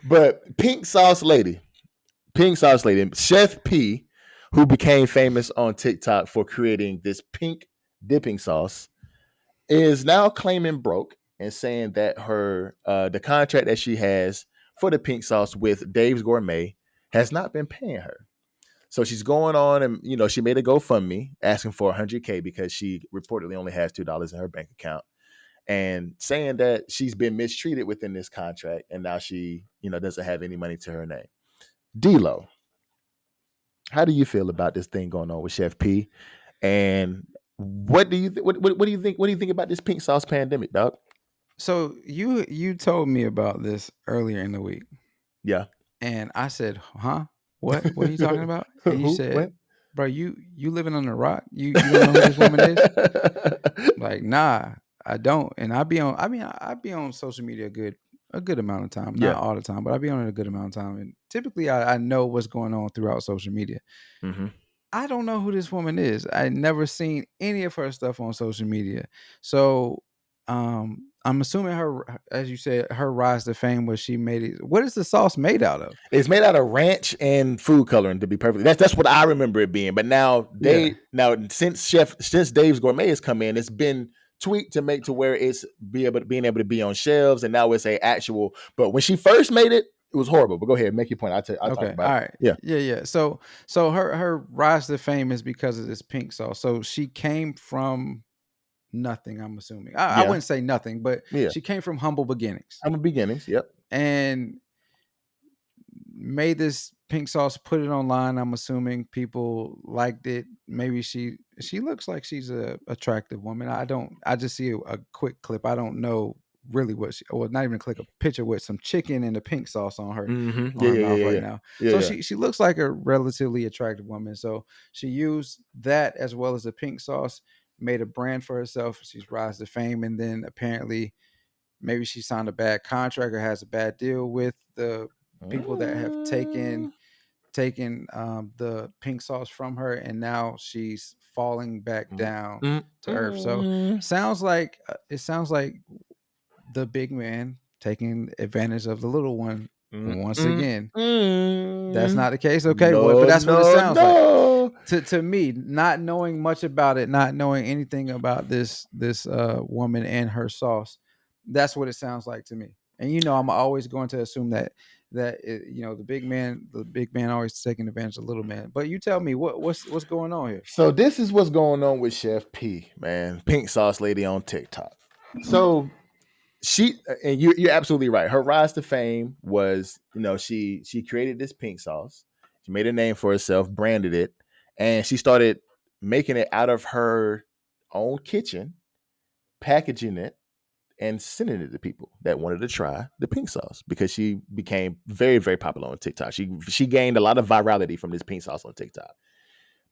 But Pink Sauce Lady, Chef Pii, who became famous on TikTok for creating this pink dipping sauce, is now claiming broke and saying that her the contract that she has for the pink sauce with Dave's Gourmet has not been paying her. So she's going on and she made a GoFundMe asking for 100K because she reportedly only has $2 in her bank account and saying that she's been mistreated within this contract and now she doesn't have any money to her name. D-Lo, how do you feel about this thing going on with Chef P? And what do you what do you think? What do you think about this pink sauce pandemic, dog? So you told me about this earlier in the week, Yeah. and I said, "Huh? What are you talking about?" And you Who? said, What? "Bro, you living on a rock? You don't know who this woman is?" Like, nah, I don't. And I be on. I mean, I be on social media a good amount of time, not Yeah. all the time, but I be on it a good amount of time. And typically, I know what's going on throughout social media. Hmm. I don't know who this woman is. I never seen any of her stuff on social media. So I'm assuming her, as you said, her rise to fame was she made it. What is the sauce made out of? It's made out of ranch and food coloring. To be perfect, that's what I remember it being. But now Yeah. since Dave's Gourmet has come in, it's been tweaked to make to where it's being able to be on shelves, and now it's a actual. But when she first made it, it was horrible. But go ahead, make your point. I'll talk Okay. about All it. right. Yeah. Yeah. So her rise to fame is because of this pink sauce. So she came from nothing. I'm assuming. I Yeah. wouldn't say nothing, but Yeah. she came from humble beginnings. I'm a beginnings. Yep. And made this pink sauce, put it online. I'm assuming people liked it. Maybe she looks like she's a attractive woman. I just see a quick clip. I don't know really what she, well, not even click a picture with some chicken and the pink sauce Hmm. on Yeah. her Yeah. mouth Yeah. right Yeah. now. Yeah. So Yeah. she looks like a relatively attractive woman. So she used that as well as the pink sauce, made a brand for herself. She's rise to fame, and then apparently maybe she signed a bad contract or has a bad deal with the people that have Mm, taken the pink sauce from her, and now she's falling back mm, down mm, to earth. So mm, it sounds like the big man taking advantage of the little one mm, once mm, again. That's mm. not the case. Okay, well, but No, that's what it no, sounds like no. to me, not knowing much about it, not knowing anything about this woman and her sauce. That's what it sounds like to me. And I'm always going to assume that the big man always taking advantage of the little man. But you tell me what's going on here. So this is what's going on with Chef P, man, Pink Sauce Lady on TikTok. So she and you're absolutely right. Her rise to fame was, she created this pink sauce. She made a name for herself, branded it, and she started making it out of her own kitchen, packaging it, and sending it to people that wanted to try the pink sauce because she became very, very popular on TikTok. She gained a lot of virality from this pink sauce on TikTok.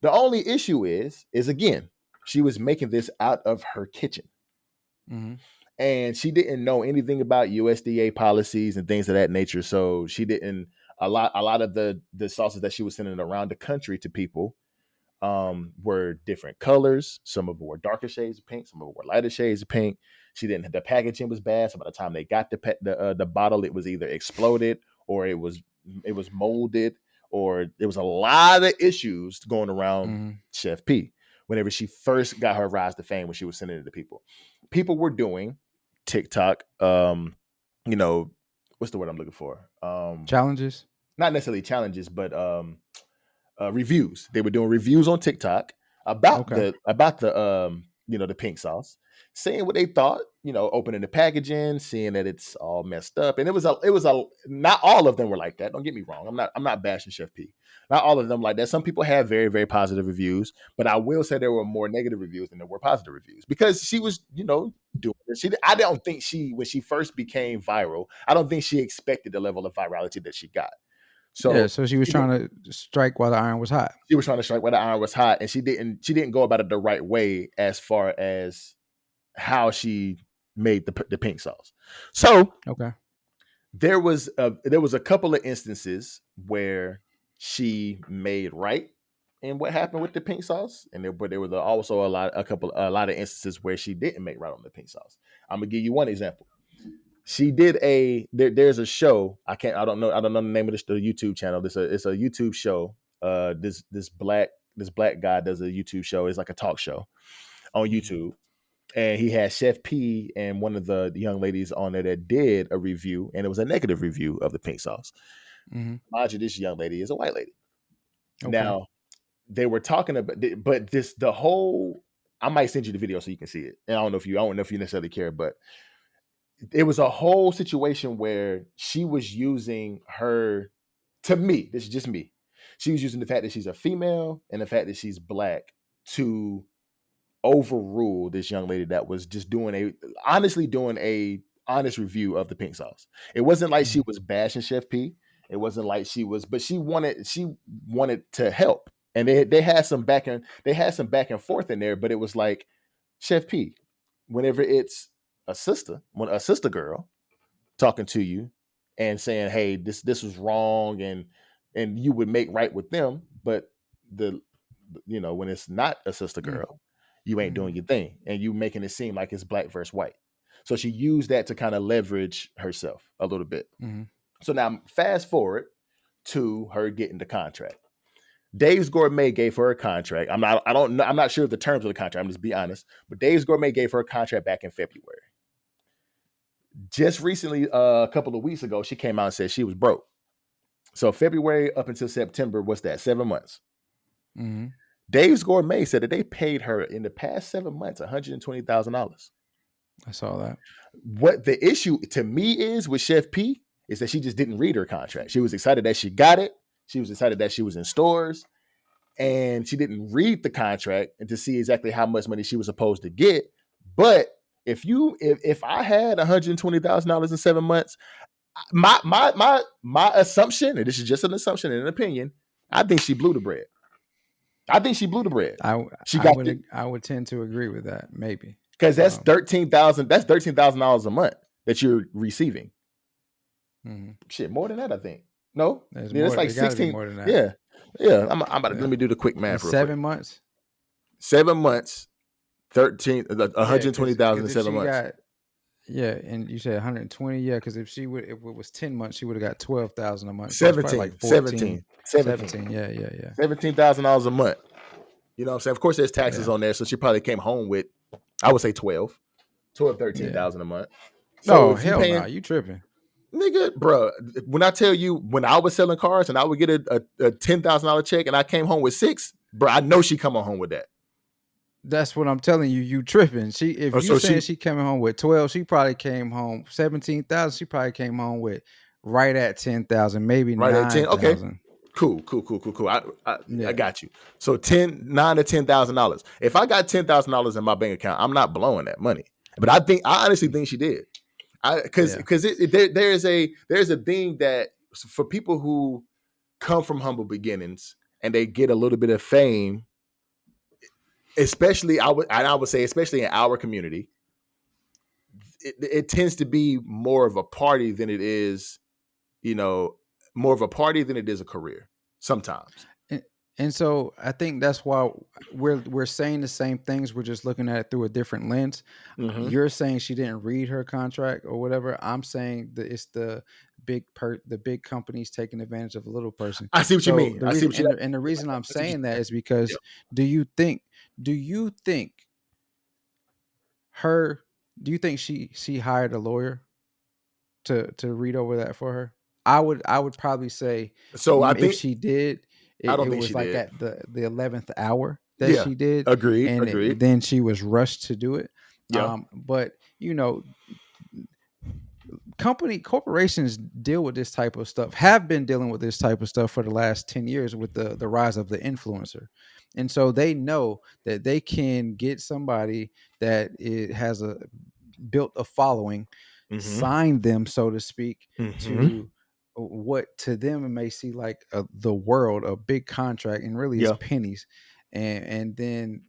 The only issue is again, she was making this out of her kitchen Hmm. and she didn't know anything about USDA policies and things of that nature. So she didn't a lot of the sauces that she was sending around the country to people were different colors. Some of them were darker shades of pink, some of them were lighter shades of pink. She didn't. The packaging was bad. So by the time they got the bottle, it was either exploded or it was molded, or there was a lot of issues going around Hmm. Chef P. Whenever she first got her rise to fame, when she was sending it to people, people were doing TikTok. You know, what's the word I'm looking for? Challenges. Not necessarily challenges, but reviews. They were doing reviews on TikTok about Okay. the pink sauce, saying what they thought. Opening the packaging, seeing that it's all messed up, and it was a not all of them were like that. Don't get me wrong. I'm not bashing Chef P. Not all of them like that. Some people have very, very positive reviews, but I will say there were more negative reviews than there were positive reviews because she was doing it. I don't think when she first became viral, I don't think she expected the level of virality that she got. Yeah. So So she was trying to strike while the iron was hot. she was trying to strike where the iron was hot, and she didn't go about it the right way as far as how she made the pink sauce. So Okay. there was a couple of instances where she made right in what happened with the pink sauce, but there was also a lot of instances where she didn't make right on the pink sauce. I'm gonna give you one example. She did there's a show. I don't know the name of the YouTube channel. It's a YouTube show. This black guy does a YouTube show. It's like a talk show on YouTube. And he had Chef Pii and one of the young ladies on there that did a review, and it was a negative review of the pink sauce. Mm-hmm. Mind you, this young lady is a white lady. Okay. Now, they were talking about, but the whole. I might send you the video so you can see it. And I don't know if you necessarily care, but it was a whole situation where she was using her. To me, this is just me. She was using the fact that she's a female and the fact that she's black to overrule this young lady that was just honestly doing a honest review of the pink sauce. It wasn't like she was bashing Chef Pii. It wasn't like but she wanted to help. And they had some back and forth in there, but it was like, Chef Pii, whenever it's when a sister girl talking to you and saying, "Hey, this was wrong," and you would make right with them, but the when it's not a sister girl, you ain't doing your thing, and you making it seem like it's black versus white. So she used that to kind of leverage herself a little bit. So now fast forward to her getting the contract. Dave's Gourmet gave her a contract. I'm not sure of the terms of the contract. I'm just be honest. But Dave's Gourmet gave her a contract back in February. Just recently, a couple of weeks ago, she came out and said she was broke. So February up until September, what's that? 7 months. Dave's Gourmet said that they paid her in the past 7 months $120,000. I saw that. What the issue to me is with Chef Pii is that she just didn't read her contract. She was excited that she got it. She was excited that she was in stores, and she didn't read the contract and to see exactly how much money she was supposed to get. But if I had $120,000 in 7 months, my assumption, and this is just an assumption and an opinion, I think she blew the bread. I would tend to agree with that, maybe. Because that's $13,000. That's $13,000 a month that you're receiving. Shit, more than that, I think. No, it's like 16. More than that. Yeah. I'm about to let me do the quick math. 7 months. 7 months, 120,000 in 7 months. And you said 120. Yeah, because if it was 10 months, she would have got 12,000 a month. 17, like 17. Yeah. $17,000 a month. You know what I'm saying? Of course, there's taxes on there, so she probably came home with, I would say 13,000 a month. So hell no, you tripping. Nigga, bro, when I tell you, when I was selling cars and I would get a $10,000 check and I came home with 6, bro, I know she coming home with that. That's what I'm telling you. You tripping. She coming home with 12, she probably came home 17,000. She probably came home with right at 10,000, maybe right 9, at 10. Okay, cool. I got you. So $9,000 to $10,000. If I got $10,000 in my bank account, I'm not blowing that money. But I honestly think she did. Because there's a thing that for people who come from humble beginnings and they get a little bit of fame, especially I would say especially in our community, it tends to be more of a party than it is, more of a party than it is a career sometimes. And so I think that's why we're saying the same things. We're just looking at it through a different lens. You're saying she didn't read her contract or whatever. I'm saying that it's the big companies taking advantage of a little person. I see what you mean. And the reason I'm saying that is because do you think she hired a lawyer to read over that for her? I would probably say so. I think if she did. It was like did. At the 11th hour that she did. Agreed. Then she was rushed to do it. Yeah. But corporations deal with this type of stuff, have been dealing with this type of stuff for the last 10 years with the rise of the influencer. And so they know that they can get somebody that has built a following, sign them, so to speak, to what to them it may see like the world, a big contract, and really it's pennies, and then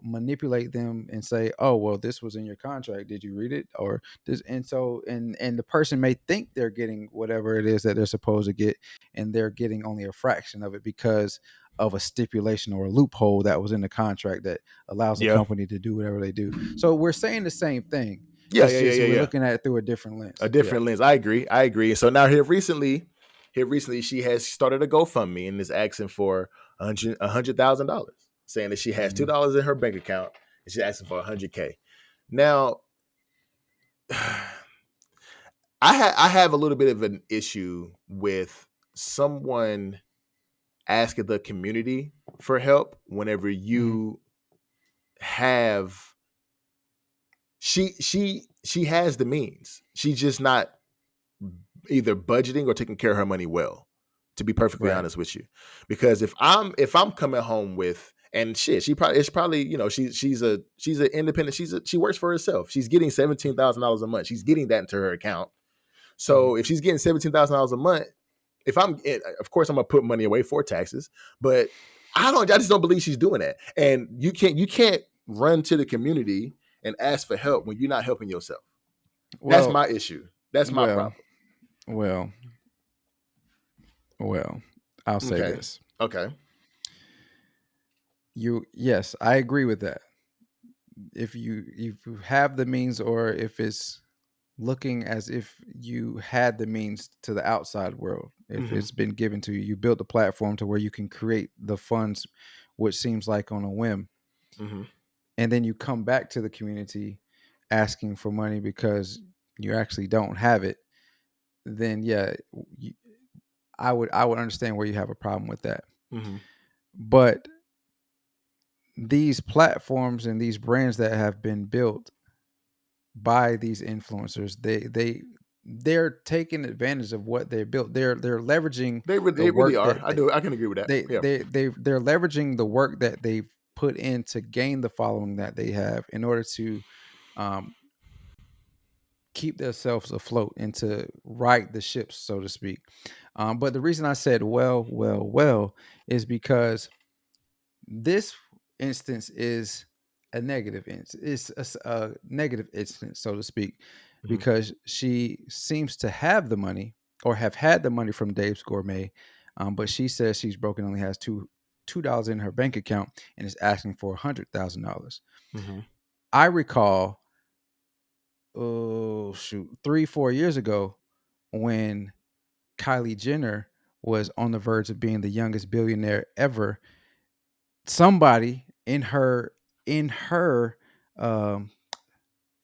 manipulate them and say, oh well, this was in your contract, did you read it? Or this, and so and the person may think they're getting whatever it is that they're supposed to get, and they're getting only a fraction of it because of a stipulation or a loophole that was in the contract that allows the company to do whatever they do. So we're saying the same thing. Yeah, That's yeah, yeah, just yeah, we're yeah. looking at it through a different A lens. Yeah. different lens. I agree. I agree. And so now here recently, she has started a GoFundMe and is asking for $100,000, saying that she has Mhm. $2 in her bank account and she's asking for 100K. Now, I have a little bit of an issue with someone asking the community for help whenever Mhm. you have she has the means. She's just not either budgeting or taking care of her money well, to be perfectly Right. honest with you. Because if I'm coming home with, and shit, it's probably, she's an independent, she works for herself. She's getting $17,000 a month. She's getting that into her account. Mhm. So if she's getting $17,000 a month, if of course I'm gonna put money away for taxes, but I just don't believe she's doing that. And you can't run to the community and ask for help when you're not helping yourself. That's Well, my issue. That's my well, problem. well, well. I'll say Okay. this. Okay. Yes, I agree with that. If you have the means, or if it's looking as if you had the means to the outside world, if Mm-hmm. it's been given to you, you built a platform to where you can create the funds, which seems like on a whim, Mm-hmm. and then you come back to the community asking for money because you actually don't have it, then yeah, you, I would understand where you have a problem with that. Mm-hmm. But these platforms and these brands that have been built by these influencers, they're taking advantage of what they built. They're leveraging the They really work are. that I can agree with that. they Yeah. they they they're leveraging the work that they've put in to gain the following that they have in order to um, keep themselves afloat and to right the ships, so to speak. But the reason I said well is because this instance is a negative it's a negative instance, so to speak, Mm-hmm. because she seems to have the money or have had the money from Dave's Gourmet, but she says she's broken, only has $2 in her bank account, and is asking for $100,000. Mm-hmm. I recall, oh shoot, 3-4 years ago, when Kylie Jenner was on the verge of being the youngest billionaire ever, somebody in her um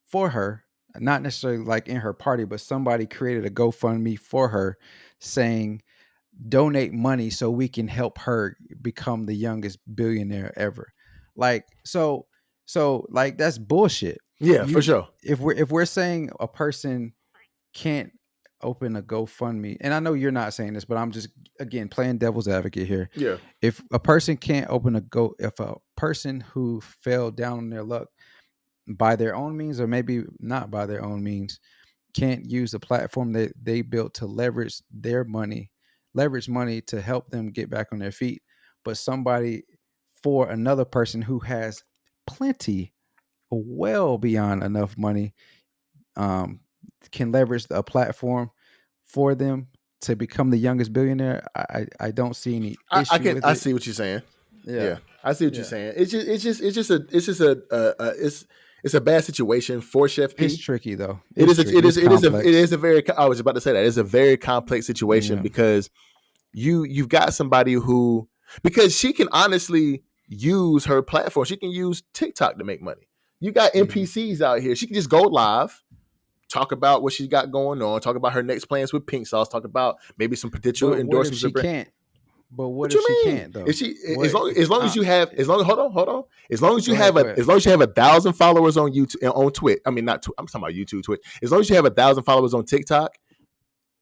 for her, not necessarily like in her party, but somebody created a GoFundMe for her, saying donate money so we can help her become the youngest billionaire ever. Like, so like, that's bullshit. Yeah, for You sure. if we're saying a person can't open a GoFundMe, and I know you're not saying this, but I'm just, again, playing devil's advocate here. Yeah. If a person can't open if a person who fell down on their luck by their own means, or maybe not by their own means, can't use the platform that they built to leverage money to help them get back on their feet, but somebody, for another person who has plenty, well beyond enough money, um, can leverage a platform for them to become the youngest billionaire, I don't see any issue with I it. see what you're saying. Yeah, Yeah, I see what you're yeah. saying. It's a bad situation for Chef It's P. tricky though. It It's is tricky. It's it complex. is a very, I was about to say that it's a very complex situation Yeah. because you've got somebody who, because she can honestly use her platform. She can use TikTok to make money. You got Hmm. NPCs out here. She can just go live, talk about what she's got going on, talk about her next plans with Pink Sauce, talk about maybe some potential But what if endorsements she of brand. can't? But what What if you she mean? can't though? If she, What? as long as you have, as long, hold on, as long as you Go ahead. have Go ahead. as long as you have 1,000 followers on YouTube, on Twitch. I mean, not I'm talking about YouTube, Twitch. As long as you have 1,000 followers on TikTok,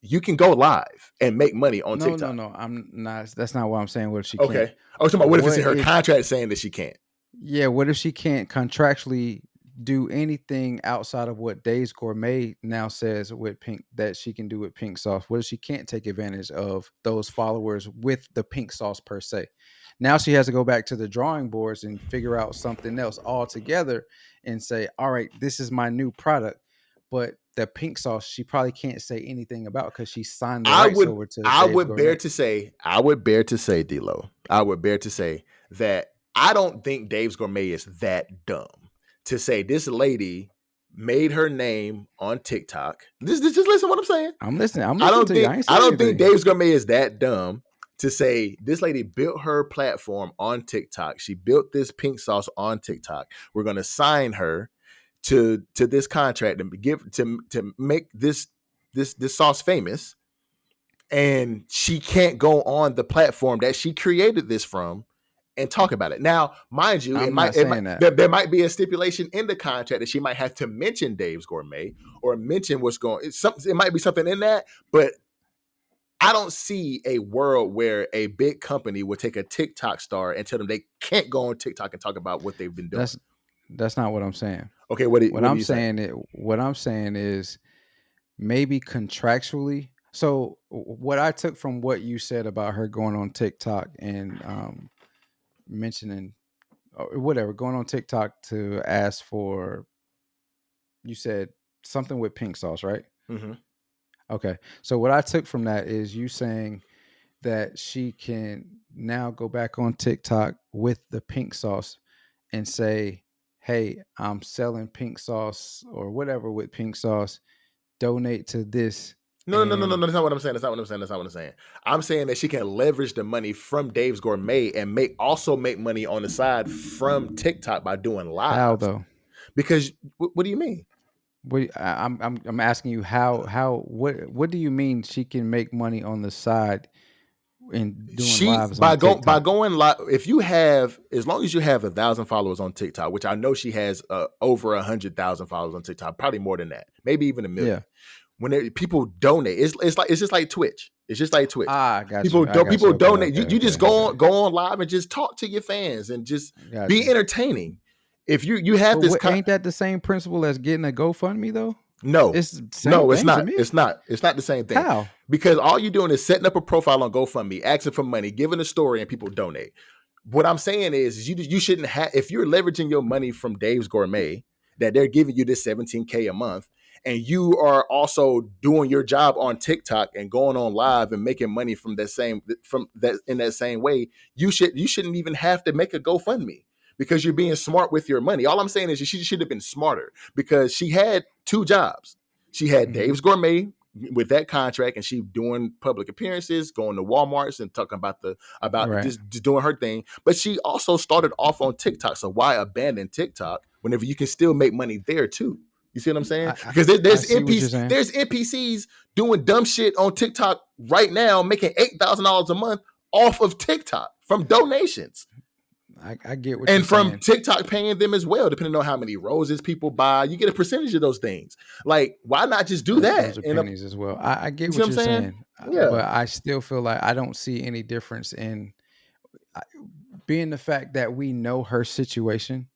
you can go live and make money on No, no, TikTok. no. I'm not. That's not what I'm saying. What if she can't? Okay. I was talking about what if it's What in her if? contract saying that she can't. Yeah. What if she can't contractually do anything outside of what Days Gourmet now says with Pink that she can do with Pink Sauce? What if she can't take advantage of those followers with the Pink Sauce per se? Now she has to go back to the drawing boards and figure out something else altogether and say, all right, this is my new product. But the Pink Sauce, she probably can't say anything about because she signed the rights over to Dave's Gourmet. I would bear to say, D-Lo, I would bear to say that I don't think Dave's Gourmet is that dumb to say this lady made her name on TikTok. Just listen to what I'm saying. I'm listening. I'm listening to you. I ain't I saying don't think anything. Dave's Gourmet is that dumb to say this lady built her platform on TikTok. She built this pink sauce on TikTok. We're gonna sign her to this contract and give to make this sauce famous. And she can't go on the platform that she created this from and talk about it. Now, mind you, I'm not it might saying that. there might be a stipulation in the contract that she might have to mention Dave's Gourmet or mention what's going. It might be something in that, but I don't see a world where a big company would take a TikTok star and tell them they can't go on TikTok and talk about what they've been doing. That's not what I'm saying. Okay, What what are I'm you saying? what I'm saying is maybe contractually. So what I took from what you said about her going on TikTok and mentioning or whatever, going on TikTok to ask for, you said something with pink sauce, right? Mm-hmm. Okay. So what I took from that is you saying that she can now go back on TikTok with the pink sauce and say, "Hey, I'm selling pink sauce or whatever with pink sauce. Donate to this." No. And That's not what I'm saying. That's not what I'm saying. That's not what I'm saying. I'm saying that she can leverage the money from Dave's Gourmet and make money on the side from TikTok by doing how lives. though? Because what do you mean? I'm asking you how what do you mean she can make money on the side in doing She lives on by TikTok? going live, if you have, as long as you have 1,000 followers on TikTok, which I know she has over 100,000 followers on TikTok, probably more than that, maybe even a million. Yeah. When people donate, it's just like Twitch. It's just like Twitch. Ah, I got People you. I don't got you. people Okay, donate. okay, You just okay, okay. go on live and just talk to your fans and just I got be you. entertaining. If you have But this what ain't that the same principle as getting a GoFundMe though? no, It's the same it's thing to not. me. It's not the same thing. How? Because all you're doing is setting up a profile on GoFundMe, asking for money, giving a story, and people donate. What I'm saying is you shouldn't have, if you're leveraging your money from Dave's Gourmet, that they're giving you this 17K a month, and you are also doing your job on TikTok and going on live and making money from that in that same way, you shouldn't even have to make a GoFundMe because you're being smart with your money. All I'm saying is she should have been smarter because she had two jobs. She had Mm-hmm. Dave's Gourmet with that contract, and she doing public appearances, going to Walmarts and talking about Right. just doing her thing. But she also started off on TikTok. So why abandon TikTok whenever you can still make money there too? You see what I'm saying? I Because I see what you're saying. there's NPCs doing dumb shit on TikTok right now, making $8,000 a month off of TikTok from donations. I get what you're And from saying. TikTok paying them as well, depending on how many roses people buy, you get a percentage of those things. Like, why not just do that? Those are And pennies as well. I get you see what what I'm you're saying? saying, Yeah. but I still feel like I don't see any difference in I- being the fact that we know her situation.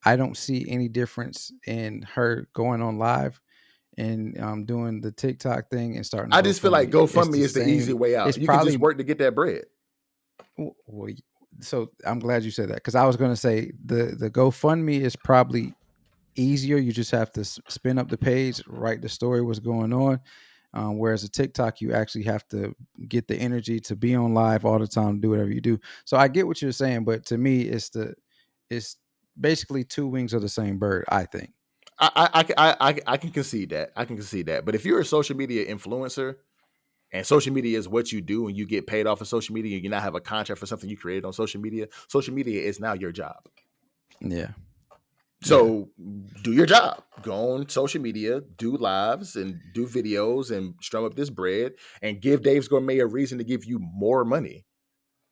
I don't see any difference in her going on live and doing the TikTok thing and starting to I just feel like GoFundMe. It's GoFundMe the is the easy same. way It's out. You can just probably work to get that bread. well, so I'm glad you said that because I was going to say the GoFundMe is probably easier. You just have to spin up the page, write the story, what's going on. Whereas a TikTok, you actually have to get the energy to be on live all the time, do whatever you do. So I get what you're saying, but to me, it's basically two wings of the same bird. I think. I can concede that. I can concede that. But if you're a social media influencer and social media is what you do and you get paid off of social media and you now have a contract for something you created on social media is now your job. Yeah. Yeah. So do your job. Go on social media, do lives and do videos and strum up this bread and give Dave's Gourmet a reason to give you more money.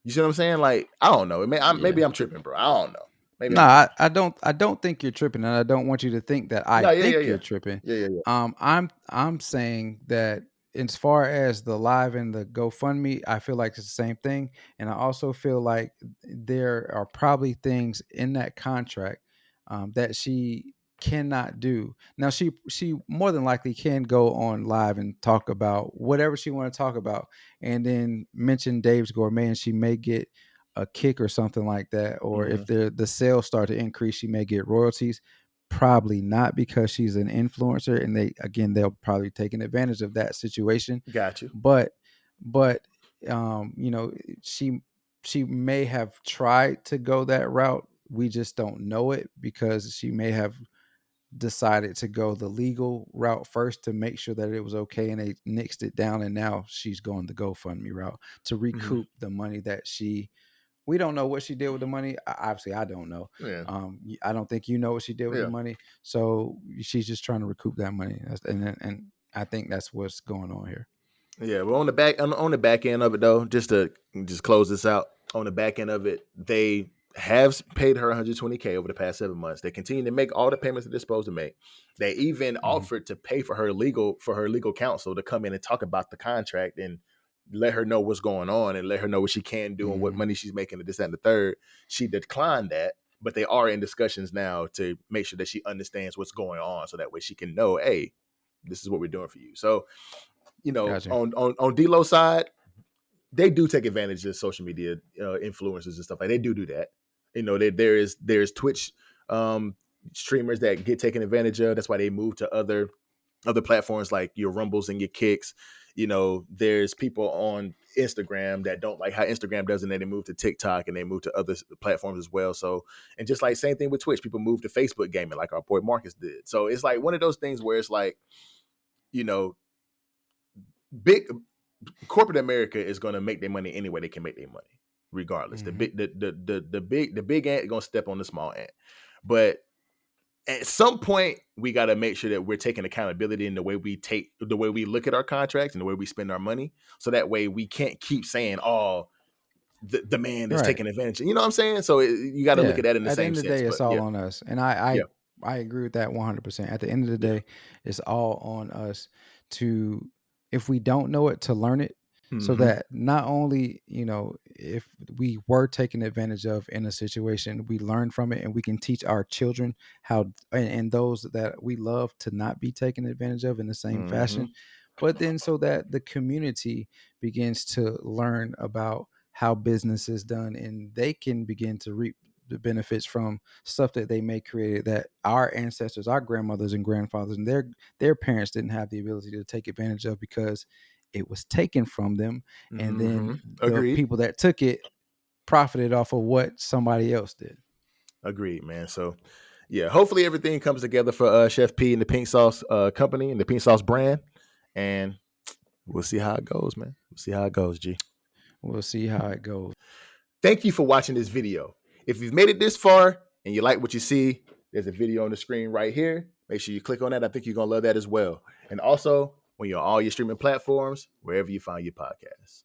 You see what I'm saying? Like, I don't know. Yeah. Maybe I'm tripping, bro. I don't know. Maybe No, I'm tripping. I don't think you're tripping, and I don't want you to think that I No, think you're tripping. yeah. I'm saying that as far as the live and the GoFundMe, I feel like it's the same thing, and I also feel like there are probably things in that contract that she cannot do. Now, she more than likely can go on live and talk about whatever she want to talk about, and then mention Dave's Gourmet, and she may get a kick or something like that, or Mm-hmm. if the sales start to increase, she may get royalties. Probably not because she's an influencer, and they'll probably take an advantage of that situation. Got you. But but you know, she may have tried to go that route. We just don't know it because she may have decided to go the legal route first to make sure that it was okay, and they nixed it down, and now she's going the GoFundMe route to Mhm. recoup the money that we don't know what she did with the money. Obviously, I don't know. Yeah. I don't think you know what she did with the Yeah. money. So she's just trying to recoup that money, and I think that's what's going on here. Yeah, well, on the back end of it though, just close this out. On the back end of it, they have paid her 120K over the past 7 months. They continue to make all the payments that they're supposed to make. They even Mhm. offered to pay for her legal counsel to come in and talk about the contract and let her know what's going on and let her know what she can do and what Mhm. money she's making and this that, and the third. She declined that, but they are in discussions now to make sure that she understands what's going on, so that way she can know, hey, this is what we're doing for you. So Gotcha. on D-Lo side, they do take advantage of social media influencers and stuff like that. They do that. There's Twitch streamers that get taken advantage of. That's why they move to other platforms like your Rumbles and your Kicks. There's people on Instagram that don't like how Instagram does, and then they move to TikTok and they move to other platforms as well. So, and just like same thing with Twitch, people move to Facebook gaming like our boy Marcus did. So it's like one of those things where it's like, you know, big corporate America is going to make their money any way they can make their money, regardless. The Mhm. big, the big ant is going to step on the small ant, but at some point we got to make sure that we're taking accountability in the way we look at our contracts and the way we spend our money, so that way we can't keep saying, "Oh, the man is Right. taking advantage." You know what I'm saying? So you got to look Yeah. at that in the At the same end of the sense. day, But it's all yeah, on us, and yeah, I agree with that 100%. At the end of the yeah. day, it's all on us to, if we don't know it, to learn it, so Mm-hmm. that not only, if we were taken advantage of in a situation, we learn from it and we can teach our children how, and those that we love, to not be taken advantage of in the same Mm-hmm. fashion. But then so that the community begins to learn about how business is done, and they can begin to reap the benefits from stuff that they may create, that our ancestors, our grandmothers and grandfathers, and their parents didn't have the ability to take advantage of, because it was taken from them, and Mm-hmm. then the Agreed. people that took it profited off of what somebody else did. Agreed, man. So, yeah, hopefully everything comes together for Chef P and the Pink Sauce company and the Pink Sauce brand, and we'll see how it goes, man. We'll see how it goes, G. We'll see how it goes. Thank you for watching this video. If you've made it this far and you like what you see, there's a video on the screen right here. Make sure you click on that. I think you're gonna love that as well. And also, when you're on all your streaming platforms, wherever you find your podcasts.